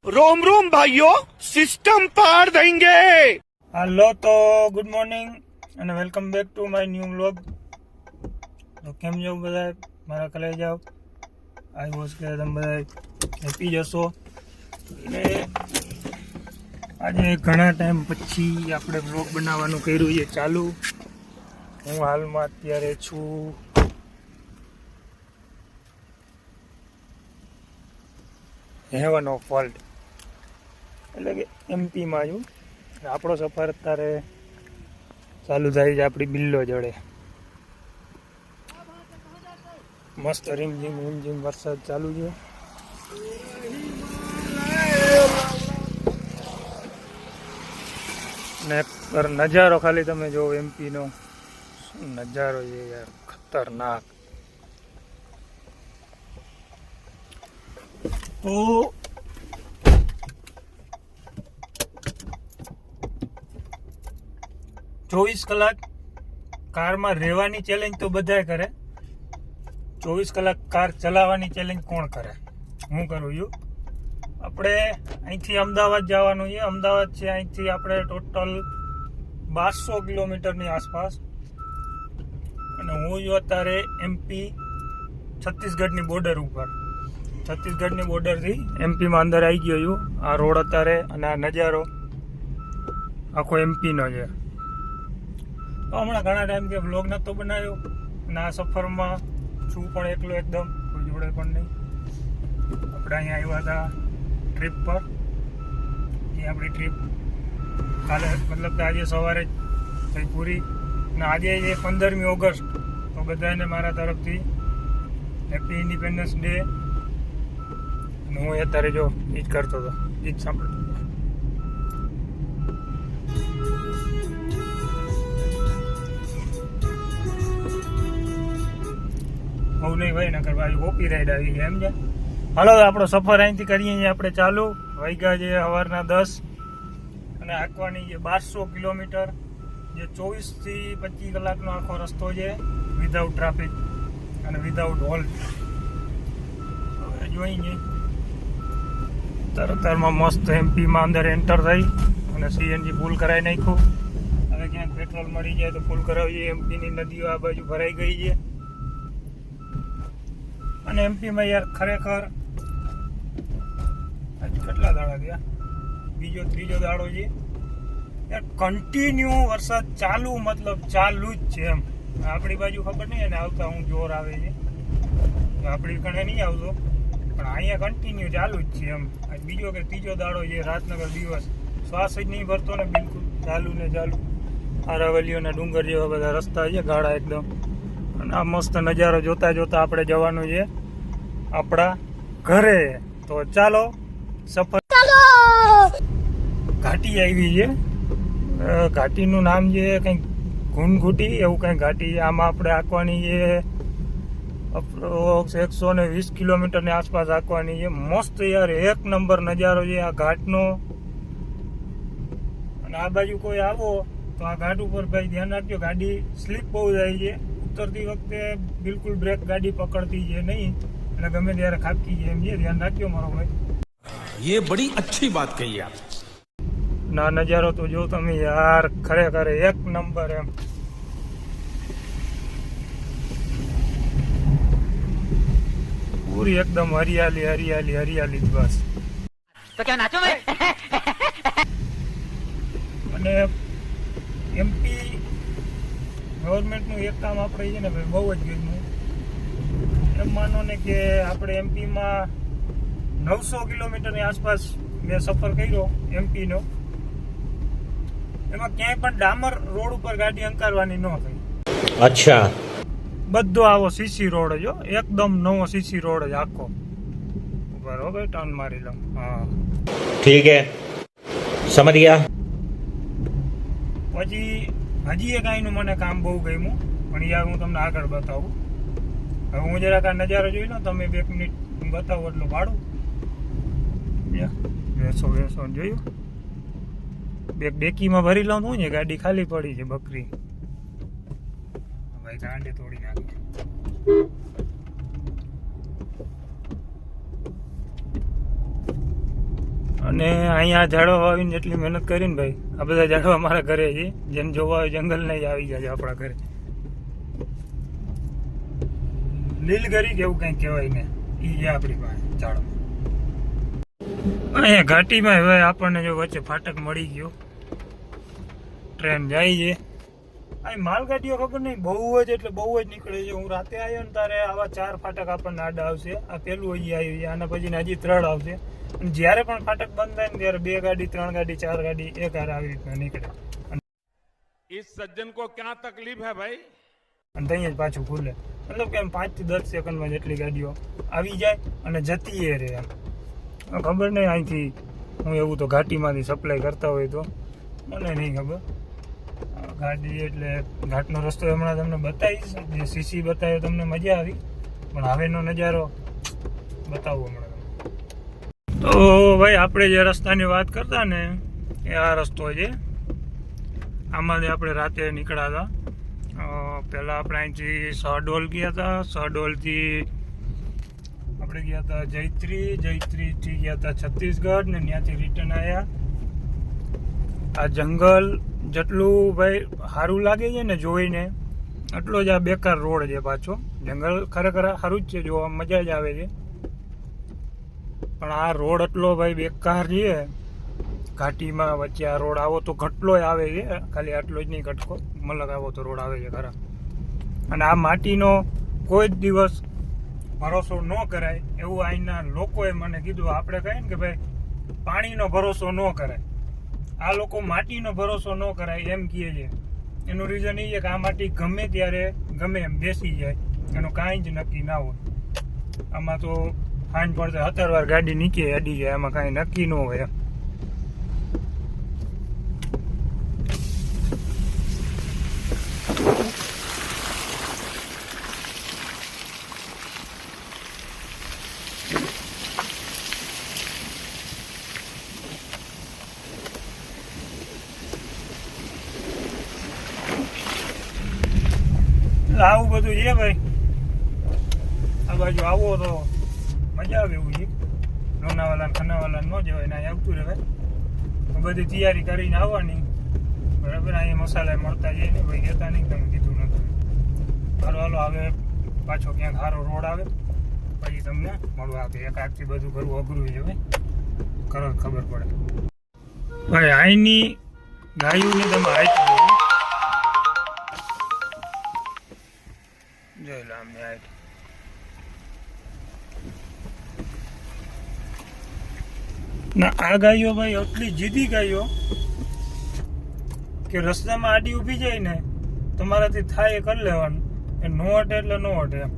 रोम रोम भाइयों, सिस्टम पार देंगे। હાલો તો ગુડ મોર્નિંગ અને welcome back to my new vlog. તો કેમ છો બધા મારા કલે જાઓ. આઈ વોઝ કે તમે બધા હેપી જશો. એટલે આજે ઘણા ટાઈમ પછી આપણે વ્લોગ બનાવવાનું કર્યું છે ચાલુ. હું હાલમાં અત્યારે છું હેવન ઓફ વર્લ્ડ એટલે કે એમપીમાં છું. આપણો સફર અત્યારે ચાલુ થાય છે આપણી બિલ્લો જોડે. મસ્ત રીમઝીમ વરસાદ ચાલુ છે. ને નજારો ખાલી તમે જો એમપીનો શું નજારો છે યાર, ખતરનાક. તો 24 કલાક કારમાં રહેવાની ચેલેન્જ તો બધાય કરે. 24 કલાક કાર ચલાવવાની ચેલેન્જ કોણ કરે? હું કરું છું. આપણે અહીંથી અમદાવાદ જવાનું છે. અમદાવાદ છે અહીંથી આપણે ટોટલ 1200 કિલોમીટરની આસપાસ. અને હું છું અત્યારે એમપી છત્તીસગઢની બોર્ડર ઉપર. છત્તીસગઢની બોર્ડરથી એમપીમાં અંદર આવી ગયો છું. આ રોડ અત્યારે અને આ નજારો આખો એમપીનો છે. હમણાં ઘણા ટાઈમ કે વ્લોગ નહોતો બનાવ્યો અને આ સફરમાં છું પણ એકલો એકદમ, કોઈ જોડે પણ નહીં. આપણે અહીંયા આવ્યા હતા ટ્રીપ પર. એ આપણી ટ્રીપ કાલે મતલબ કે આજે સવારે જ થઈ પૂરી. અને આજે છે 15મી ઓગસ્ટ. તો બધાને મારા તરફથી હેપી ઇન્ડિપેન્ડન્સ ડે. અને હું અત્યારે જો એ જ કરતો હતો, એ જ સાંભળતો હતો. બહુ નહીં ભાઈ નકર ભાઈ કોપી રાઈડ આવી ગયા એમ છે. હાલો આપણો સફર અહીંથી કરીએ છીએ આપણે ચાલુ. વાગ્યા છે સવારના 10 અને હાંકવાની છે 1200 કિલોમીટર, જે 24 થી 25 કલાકનો આખો રસ્તો છે વિધાઉટ ટ્રાફિક અને વિધાઉટ હોલ્ટ. હવે જોઈએ તરતરમાં મસ્ત એમપીમાં અંદર એન્ટર થઈ અને સીએનજી ફૂલ કરાવી નાખ્યું. હવે ક્યાંક પેટ્રોલ મળી જાય તો ફૂલ કરાવીએ. એમપીની નદીઓ આ બાજુ ભરાઈ ગઈ છે. અને એમપીમાં યાર ખરેખર કેટલા દાડા થયા, ત્રીજો દાડો છે યાર, કન્ટિન્યુ વરસાદ ચાલુ, મતલબ ચાલુ જ છે એમ. આપણી બાજુ ખબર નહીં એને આવતા હું જોર આવે છે, આપણી કણે નહીં આવતો પણ અહીંયા કન્ટિન્યુ ચાલુ જ છે એમ. બીજો કે ત્રીજો દાડો છે, રાતનગર દિવસ, શ્વાસ જ નહીં ભરતો ને, બિલકુલ ચાલુ ને ચાલુ. અરાવલીઓના ડુંગર જેવા બધા રસ્તા છે ગાળા એકદમ. અને આ મસ્ત નજારો જોતા જોતા આપણે જવાનું છે આપણા ઘરે. તો ચાલો સફર. ઘાટી આવી છે. ઘાટીનું નામ છે કંઈક ઘૂનઘૂટી એવું કંઈક ઘાટી છે. આમાં આપણે આંકવાની છે અપ્રોક્સ 120 કિલોમીટરની આસપાસ આંકવાની છે. મસ્ત યાર, એક નંબર નજારો છે આ ઘાટનો. અને આ બાજુ કોઈ આવો તો આ ઘાટ ઉપર ભાઈ ધ્યાન રાખજો, ગાડી સ્લીપ બહુ જાય છે. ઉતરતી વખતે બિલકુલ બ્રેક ગાડી પકડતી છે નહીં, એટલે ગમે ત્યારે ખાબકી છે એમ છે. ધ્યાન રાખજો મારો ભાઈ. ये बड़ी अच्छी बात कही आप. ના નજારો તો જો તમે યાર, ખરેખર એક નંબર એમ. પૂરી એકદમ હરિયાલી હરિયાલી હરિયાલી જ બસ. तो क्या नाचो मैं? અને એમપી ગવર્મેન્ટનું એક કામ આપણે છે ને ભાઈ બહુ જ ગયું. એમ માનો ને કે આપણે એમપીમાં 900 કિલોમીટરની આસપાસ મેં સફર કર્યો એમપીનો. એમાં ક્યાંય પણ ડામર રોડ ઉપર ગાડી અંકારવાની ન થઈ. अच्छा, બધો આવો સીસી રોડ જ, એકદમ નવો સીસી રોડ જ આખો. બરોબર, ટર્ન મારી લઉં. હા ठीक है, समझ गया. પછી હજી એક અહીંનું મને કામ બહુ ગમ્યું, પણ યાર હું તમને આગળ બતાવું. હવે હું જરાક આ નજારો જોઈ લો, તમે 2 મિનિટ બતાવો એટલું ભાડું. બેસો જોયું, ડેકીમાં ભરી લઉં હું ને, ગાડી ખાલી પડી છે બકરી. ભાઈ ગાંડે તોડી નાખી. અને અહીંયા ઝાડવા વાવીને જેટલી મહેનત કરીને ભાઈ, આ બધા ઝાડવા મારા ઘરે છે. જેમ જોવા હોય જંગલ નહીં આવી જાય આપણા ઘરે. લીલગરી કેવું કંઈક કહેવાય ને, એ છે આપણી પાસે ઝાડવા. અહીંયા ઘાટીમાં હવે આપણને જો વચ્ચે ફાટક મળી ગયો, ટ્રેન જાય છે. અહીં માલગાડીઓ ખબર નહીં બહુ જ એટલે બહુ જ નીકળે છે. હું રાતે આવ્યો ને ત્યારે આવા 4 ફાટક આપણને આડા આવશે. આ પેલું અહીં આવ્યું છે, આના પછી હજી 3 આવશે. અને જ્યારે પણ ફાટક બંધ થાય ને ત્યારે 2 ગાડી 3 ગાડી 4 ગાડી એક હારે આવી રીતના નીકળે. इस सज्जन को क्या तकलीफ है भाई? અને ત્યાં જ પાછું ખુલે. મતલબ કે 5 થી 10 સેકન્ડમાં જેટલી ગાડીઓ આવી જાય અને જતી રહે એમ. ખબર નહીં અહીંથી હું એવું તો ઘાટીમાંથી સપ્લાય કરતા હોય તો મને નહીં ખબર. ગાડી એટલે ઘાટનો રસ્તો હમણાં તમને બતાવીશ. જે સીસી બતાવ્યો તમને મજા આવી, પણ હવેનો નજારો બતાવું હમણાં. તો ભાઈ આપણે જે રસ્તાની વાત કરતા ને એ આ રસ્તો છે. આમાંથી આપણે રાતે નીકળ્યા હતા. પહેલાં આપણે અહીંથી શહડોલ ગયા હતા. શહડોલથી આપણે ગયા હતા જયત્રીથી ગયા હતા છત્તીસગઢ ને ત્યાંથી રિટર્ન આવ્યા. આ જંગલ જેટલું ભાઈ સારું લાગે છે ને જોઈને, એટલો જ આ બેકાર રોડ છે પાછો. જંગલ ખરેખર સારું જ છે, જોવા મજા જ આવે છે, પણ આ રોડ એટલો ભાઈ બેકાર છે. ઘાટીમાં વચ્ચે આ રોડ આવો તો ઘટલો આવે છે, ખાલી આટલો જ નહીં ઘટકો મલક આવો તો રોડ આવે છે ખરા. અને આ માટીનો કોઈ જ દિવસ ભરોસો ન કરાય એવું અહીંના લોકોએ મને કીધું. આપણે કહીએ ને કે ભાઈ પાણીનો ભરોસો ન કરાય, આ લોકો માટીનો ભરોસો ન કરાય એમ કહે છે. એનું રીઝન એ છે કે આ માટી ગમે ત્યારે ગમે એમ બેસી જાય, એનું કાંઈ જ નક્કી ના હોય. આમાં તો સાંજ પડતે 17 વાર ગાડી નીચે અડી જાય, એમાં કાંઈ નક્કી ન હોય. આવું બધું છે ભાઈ. આ બાજુ આવો તો મજા આવે એવું છે. લોનાવાલા ખનાવાલા ન જવાય ને, અહીંયા આવતું રહેવાય. બધી તૈયારી કરીને આવવાની બરાબર. અહીંયા મસાલા મળતા જાય ને ભાઈ, કહેતા નહીં તમે કીધું નતું. સારું હાલો, હવે પાછો ક્યાંક સારો રોડ આવે પછી તમને મળવા આપે. એક આખથી બધું કરવું અઘરું છે ભાઈ, કરો ખબર પડે. ભાઈ અહીંની ગાયોની તમે હાઈટ જોઈ લો, આમની હાઈટ. ના આ ગાયો ભાઈ એટલી જીદી ગાયો કે રસ્તામાં આડી ઊભી જાય ને તમારાથી થાય એ કરી લેવાનું. એ નો હટે એટલે નો હટે એમ.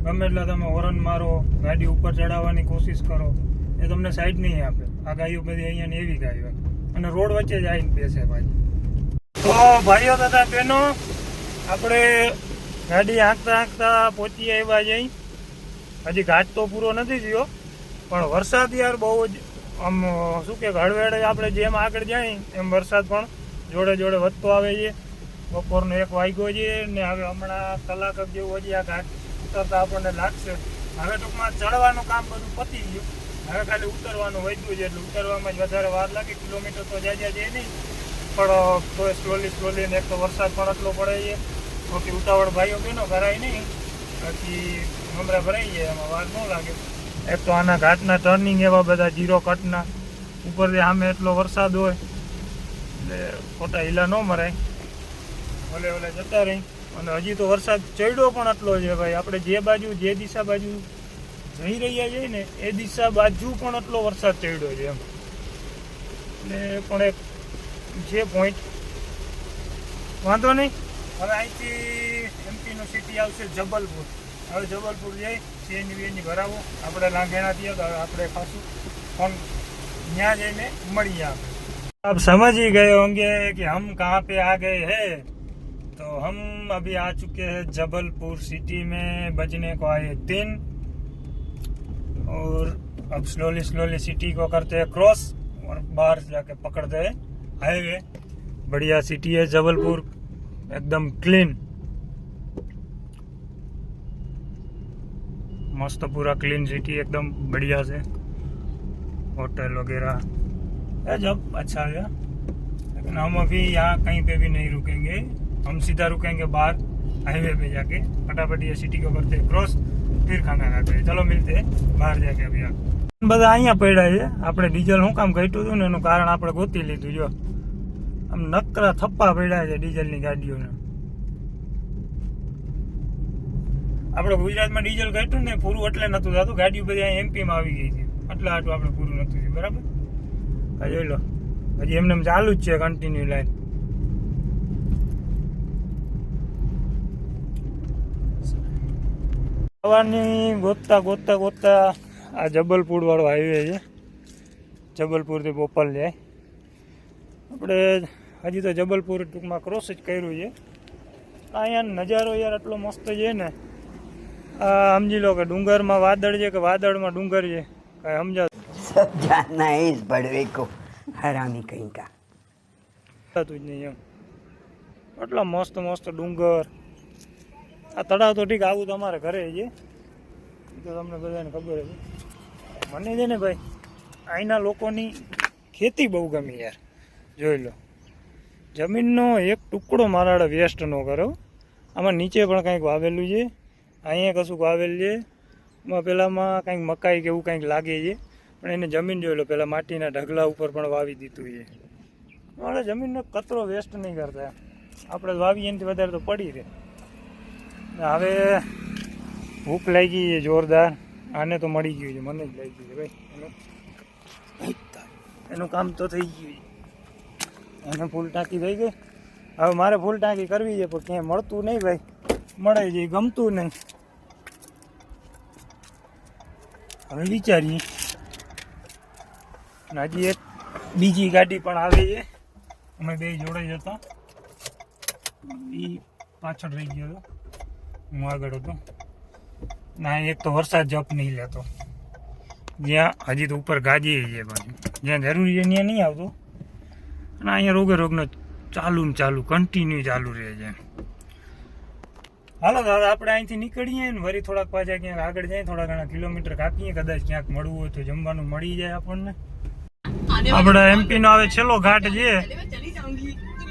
ગમે એટલે તમે હોરન મારો, ગાડી ઉપર ચડાવવાની કોશિશ કરો, એ તમને સાઈડ નહીં આપે. આ ગાયો બધી અહીંયા એવી ગાયો, અને રોડ વચ્ચે જ આવીને બેસે ભાઈ. તો ભાઈઓ તથા બહેનો, આપણે ગાડી હાંકતા હાંકતા પહોંચી આવ્યા જઈ. હજી ઘાટ તો પૂરો નથી થયો, પણ વરસાદ યાર બહુ જ આમ શું કે હળવેળે આપણે જેમ આગળ જાય એમ વરસાદ પણ જોડે જોડે વધતો આવે છે. બપોરનો 1 વાગ્યો છે ને હવે હમણાં કલાક જેવું હજી આ ઘાટ ઉતરતા આપણને લાગશે. હવે ટૂંકમાં ચડવાનું કામ બધું પતી ગયું, હવે ખાલી ઉતરવાનું વધ્યું છે. એટલે ઉતરવામાં જ વધારે વાર લાગે. કિલોમીટર તો જ્યાં જાય નહીં, પણ તો સ્લોલી ને એક તો વરસાદ પણ એટલો પડે છે. બાકી ઉતાવળ ભાઈઓ બહેનો ભરાય નહીં, બાકી નમરા ભરાઈ જાય, એમાં વાર ન લાગે. એક તો આના ઘાટના ટર્નિંગ એવા બધા 0 કટના, ઉપરથી સામે એટલો વરસાદ હોય એટલે ખોટા હિલા ન મરાય, ઓલે જતા રહી. અને હજી તો વરસાદ ચડ્યો પણ એટલો છે ભાઈ. આપણે જે દિશા બાજુ જઈ રહ્યા છીએ ને એ દિશા બાજુ પણ એટલો વરસાદ ચડ્યો છે એમ. એટલે પણ એક જે પોઈન્ટ વાંધો નહીં. હવે અહીંથી એમપીનું સિટી આવશે જબલપુર. હવે જબલપુર જઈ સીએનજી ભરાવો આપણે લાંઘેણા થયા તો આપણે ખાસું પણ ત્યાં જઈને મળીએ. आप समझ ही गए होंगे कि हम कहाँ पे आ गए हैं. तो हम अभी आ चुके हैं जबलपुर सिटी में, बजने को आए 3 और अब स्लोली सिटी को करते हैं क्रॉस और बाहर जाके पकड़ते हैं हाईवे. बढ़िया सिटी है जबलपुर, एकदम क्लीन, मस्त पूरा क्लीन सिटी एकदम बढ़िया से. होटल वगैरह जब अच्छा है, लेकिन हम अभी यहाँ कहीं पे भी नहीं रुकेंगे, हम सीधा रुकेंगे बाहर हाईवे पे जाके, फटाफट ये सिटी को करते हैं क्रॉस, फिर खाना खाते हैं। चलो मिलते हैं બહાર जाके अभी आप બધા અહીંયા પડ્યા છે। આપણે ડીઝલ શું કામ ઘટ્યું હતું ને એનું કારણ આપણે ગોતી લીધું। જો આમ નકરા થપ્પા પડ્યા છે ડીઝલની ગાડીઓને। આપણે ગુજરાતમાં ડીઝલ ઘટ્યું ને પૂરું એટલે નતું થતું, ગાડીઓ બધી અહીંયા એમપીમાં આવી ગઈ છે, એટલે આટલું આપણે પૂરું નતું થયું। બરાબર, આ જોઈ લો, હજી એમને એમ ચાલુ જ છે કન્ટિન્યુ લાઈન। સવારની ગોતતા ગોતતા ગોતતા આ જબલપુર વાળો હાઈવે છે, જબલપુરથી બોપલ જાય। આપણે હજી તો જબલપુર ટૂંકમાં ક્રોસ જ કર્યું છે। અહીંયા નજારો યાર એટલો મસ્ત છે ને, આ સમજી લો કે ડુંગરમાં વાદળ છે કે વાદળમાં ડુંગર છે, કાંઈ સમજાતું सब जानना है इस बड़वे को, हरामी कहीं का। જ નહીં એમ। એટલા મસ્ત મસ્ત ડુંગર। આ તળાવ તો ઠીક આવું તો અમારે ઘરે છે, એ તો તમને બધાને ખબર છે। મને છે ને ભાઈ અહીંના લોકોની ખેતી બહુ ગમી યાર। જોઈ લો, જમીનનો એક ટુકડો મારા વેસ્ટ ન કરો। આમાં નીચે પણ કંઈક વાવેલું છે, અહીંયા કશુંક વાવેલું છે, એમાં પેલામાં કંઈક મકાઈ કે એવું કંઈક લાગે છે, પણ એને જમીન જોઈ લો, પેલા માટીના ઢગલા ઉપર પણ વાવી દીધું છે। મારે જમીનનો કચરો વેસ્ટ નહીં કરતા, આપણે વાવીએ એનાથી વધારે તો પડી રહે। હવે ભૂખ લાગી છે જોરદાર, આને તો મળી ગયું છે, મને જ લાગી છે ભાઈ, એનું કામ તો થઈ ગયું છે। એને ફૂલ ટાંકી થઈ ગઈ, હવે મારે ફૂલ ટાંકી કરવી છે, પણ ક્યાંય મળતું નહીં ભાઈ, મળે છે ગમતું નહીં। હવે વિચારીએ, અને હજી એક બીજી ગાડી પણ આવી છે, અમે બે જોડે જ હતા, એ પાછળ રહી ગયો હતો, હું આગળ હતો ના। એક તો વરસાદ જપ નહીં લેતો, જ્યાં હજી તો ઉપર ગાજી છે પાછું, જ્યાં જરૂરી છે ત્યાં નહીં આવતો, અને અહીંયા રોગે રોગનો ચાલુ ને ચાલુ કન્ટિન્યુ ચાલુ રહે છે। હાલો દાદા આપણે અહીંથી નીકળીએ ને વળી થોડાક પાછા ક્યાંક આગળ જાય, થોડા ઘણા કિલોમીટર કાપીએ, કદાચ ક્યાંક મળવું હોય તો જમવાનું મળી જાય આપણને। આપણે એમપી નો આવે છેલ્લો ઘાટ છે,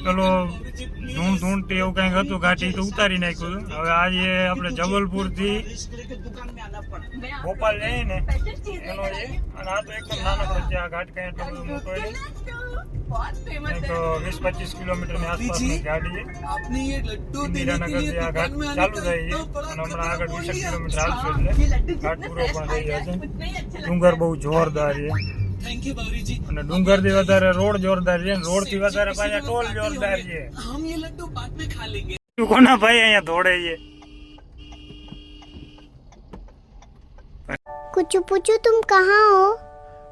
પેલો ધૂંઢ એવું કંઈક હતું ઘાટ, એ તો ઉતારી નાખ્યું હતું। હવે આજે આપણે જબલપુર થી ભોપાલ જઈએ ને એનો છે, અને આ તો એકદમ નાનકડો છે, આ ઘાટ કઈ એટલો બધો મોટો નહીં, તો 20-25 કિલોમીટરની આસપાસની ગાડી છે। ઇન્દિરાનગરથી આ ઘાટ ચાલુ થાય છે, અને હમણાં આગળ 20 કિલોમીટર આવશે એટલે ઘાટ પૂરો પણ થઈ જશે। ડુંગર બહુ જોરદાર છે, અને ડુંગર થી વધારે રોડ જોરદાર છે, રોડ થી વધારે પાછા ટોલ જોરદાર છે। કોના ભાઈ અહીંયા દોડે છે? कुचू पुचू तुम कहाँ हो?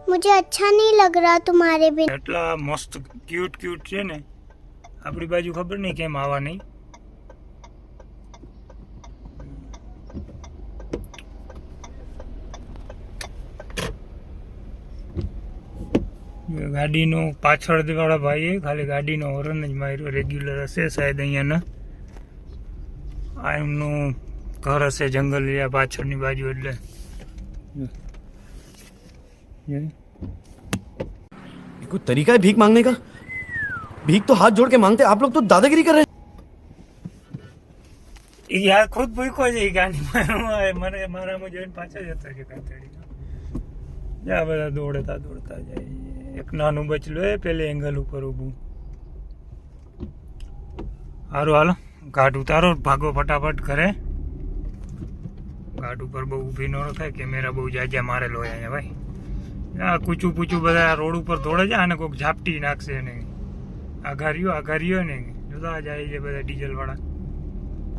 मुझे अच्छा नहीं लग रहा तुम्हारे बिना। એટલા મસ્ત ક્યુટ ક્યુટ છે ને, આપણી બાજુ ખબર નહીં કેમ આવા નહીં। ગાડીનો પાછળથી વાળા ભાઈએ ખાલી ગાડીનો હોર્ન જ માર્યો, રેગ્યુલર હશે શાયદ અહીંયાના, આ એમનું ઘર હશે જંગલ એરિયા પાછળની બાજુ, એટલે कोई तरीका है भीख मांगने का? भीख तो हाथ जोड़ के मांगते, आप लोग तो दादागिरी कर रहे हैं। એ યાર ખુદ ભૂખ્યો છે એ ગાડીમાં, મને મારામાં જોઈને પાછા જતા છે કાંતડી, જ્યાં બધા દોડતા દોડતા જાય। એક નાનું બચલું એ પેલે એંગલ ઉપર ઊભું। સારું હાલો ઘાટ ઉતારો, ભાગો ફટાફટ ઘરે। ઘાટ ઉપર બહુ ઊભી ન રખાય, કેમેરા બહુ જાજા મારેલો હોય અહીંયા ભાઈ। આ કૂચું પૂચું બધા રોડ ઉપર દોડે છે, આને કોઈક ઝાપટી નાખશે નહીં, આઘારીઓ ને જોતા જાય છે બધા ડીઝલ વાળા।